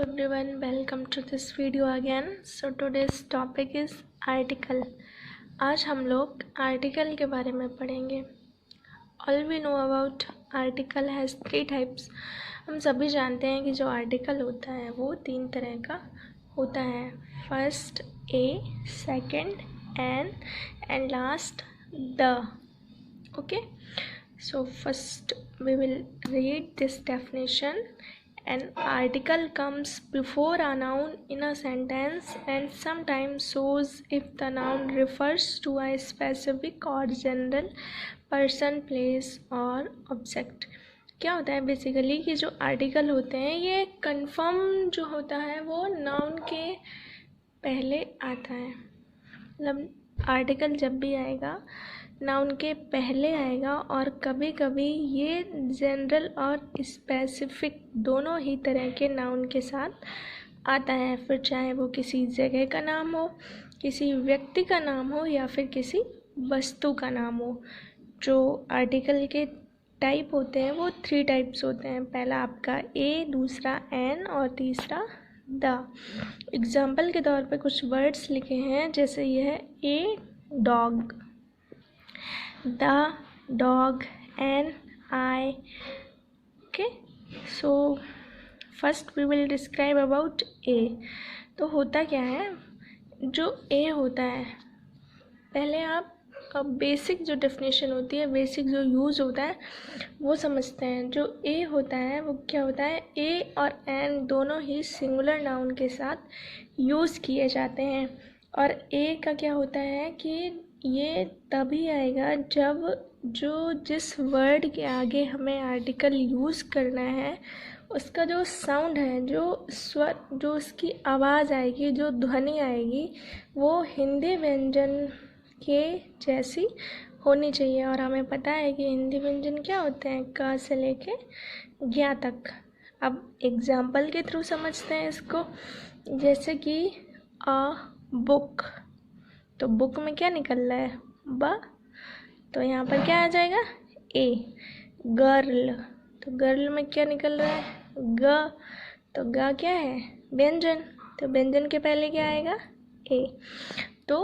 everyone, welcome to this video again. So today's topic is article. आज हम लोग article के बारे में पढ़ेंगे. All we know about article has three types. हम सभी जानते हैं कि जो article होता है वो तीन तरह का होता है. First a, second an and last the. Okay. So first we will read this definition. An article comes before a noun in a sentence and sometimes shows if the noun refers to a specific or general person, place or object. क्या होता है basically कि जो article होते हैं ये confirm जो होता है वो नाउन के पहले आता है. मतलब आर्टिकल जब भी आएगा नाउन के पहले आएगा और कभी कभी ये जनरल और स्पेसिफिक दोनों ही तरह के नाउन के साथ आता है. फिर चाहे वो किसी जगह का नाम हो, किसी व्यक्ति का नाम हो या फिर किसी वस्तु का नाम हो. जो आर्टिकल के टाइप होते हैं वो थ्री टाइप्स होते हैं. पहला आपका ए, दूसरा एन और तीसरा द. एग्जाम्पल के तौर पे कुछ वर्ड्स लिखे हैं, जैसे ये है a dog, the dog and I. Okay, so first we will describe about A. तो होता क्या है, जो A होता है पहले आप बेसिक जो डेफिनेशन होती है, बेसिक जो यूज़ होता है वो समझते हैं. जो A होता है वो क्या होता है, A और N दोनों ही सिंगुलर नाउन के साथ यूज़ किए जाते हैं. और A का क्या होता है कि ये तभी आएगा जब जो जिस वर्ड के आगे हमें आर्टिकल यूज़ करना है उसका जो साउंड है, जो स्वर, जो उसकी आवाज़ आएगी, जो ध्वनि आएगी वो हिंदी व्यंजन के जैसी होनी चाहिए. और हमें पता है कि हिंदी व्यंजन क्या होते हैं, क से लेके ज्ञ तक. अब एग्जाम्पल के थ्रू समझते हैं इसको. जैसे कि अ बुक, तो बुक में क्या निकल रहा है, ब, तो यहाँ पर क्या आ जाएगा ए. गर्ल, तो गर्ल में क्या निकल रहा है, ग, तो ग क्या है व्यंजन, तो व्यंजन के पहले क्या आएगा ए. तो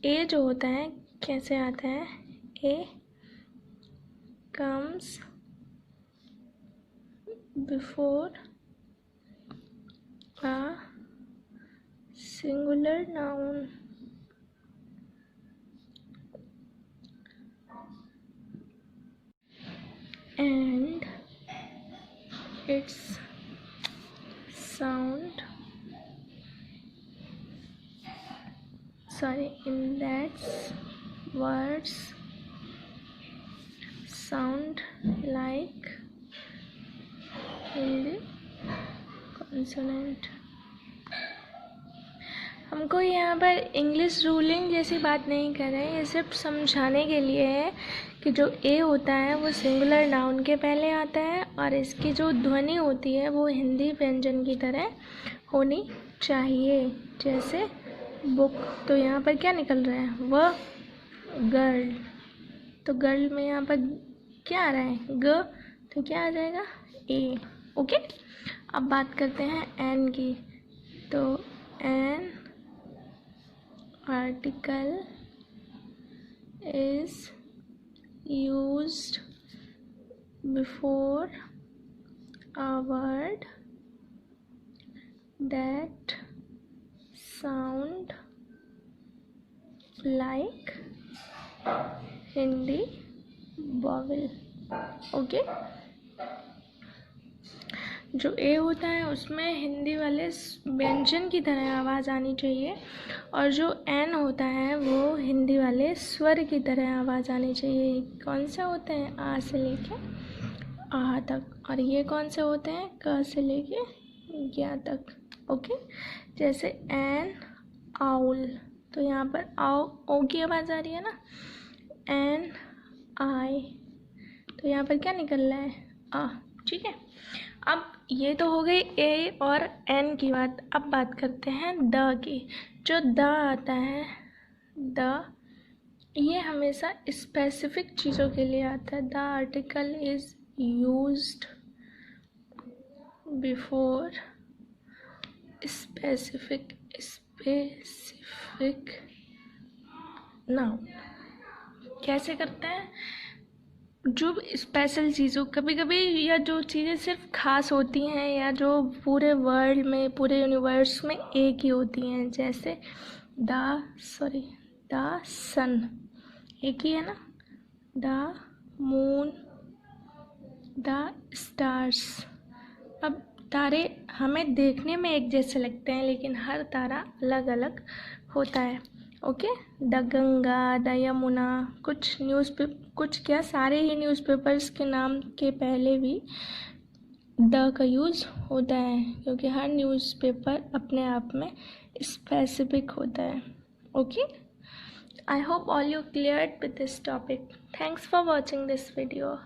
ए जो होता है कैसे आता है, a comes before a singular noun and its sound, in that words sound like Hindi consonant. हमको यहाँ पर इंग्लिश रूलिंग जैसी बात नहीं कर रहे हैं, ये सिर्फ समझाने के लिए है कि जो ए होता है वो सिंगुलर नाउन के पहले आता है और इसकी जो ध्वनि होती है वो हिंदी व्यंजन की तरह होनी चाहिए. जैसे बुक, तो यहाँ पर क्या निकल रहा है, वह. गर्ल, तो गर्ल में यहाँ पर क्या आ रहा है, ग, तो क्या आ जाएगा ए. ओके, अब बात करते हैं एन की. तो N article is used before a word that sound like Hindi vowel. Okay, जो ए होता है उसमें हिंदी वाले व्यंजन की तरह आवाज़ आनी चाहिए और जो एन होता है वो हिंदी वाले स्वर की तरह आवाज़ आनी चाहिए. कौन से होते हैं, आ से लेके आ तक, और ये कौन से होते हैं, क से लेके ज्ञ तक. ओके, जैसे एन आउल, तो यहाँ पर आओ ओ की आवाज़ आ रही है ना. एन आई, तो यहाँ पर क्या निकल रहा है, आ. ठीक है, अब ये तो हो गई ए और एन की बात. अब बात करते हैं द की. जो द आता है, द, ये हमेशा स्पेसिफिक चीज़ों के लिए आता है. The article is used before specific noun कैसे करते हैं? जो स्पेशल चीज़ों कभी कभी या जो चीज़ें सिर्फ खास होती हैं या जो पूरे वर्ल्ड में पूरे यूनिवर्स में एक ही होती हैं, जैसे द सन एक ही है ना, द मून, द स्टार्स। अब तारे हमें देखने में एक जैसे लगते हैं लेकिन हर तारा अलग अलग होता है। Okay, the Ganga, the Yamuna, कुछ क्या सारे ही न्यूज़पेपर्स के नाम के पहले भी द का यूज़ होता है क्योंकि हर न्यूज़पेपर अपने आप में स्पेसिफिक होता है। Okay, I hope all you cleared with this topic. Thanks for watching this video.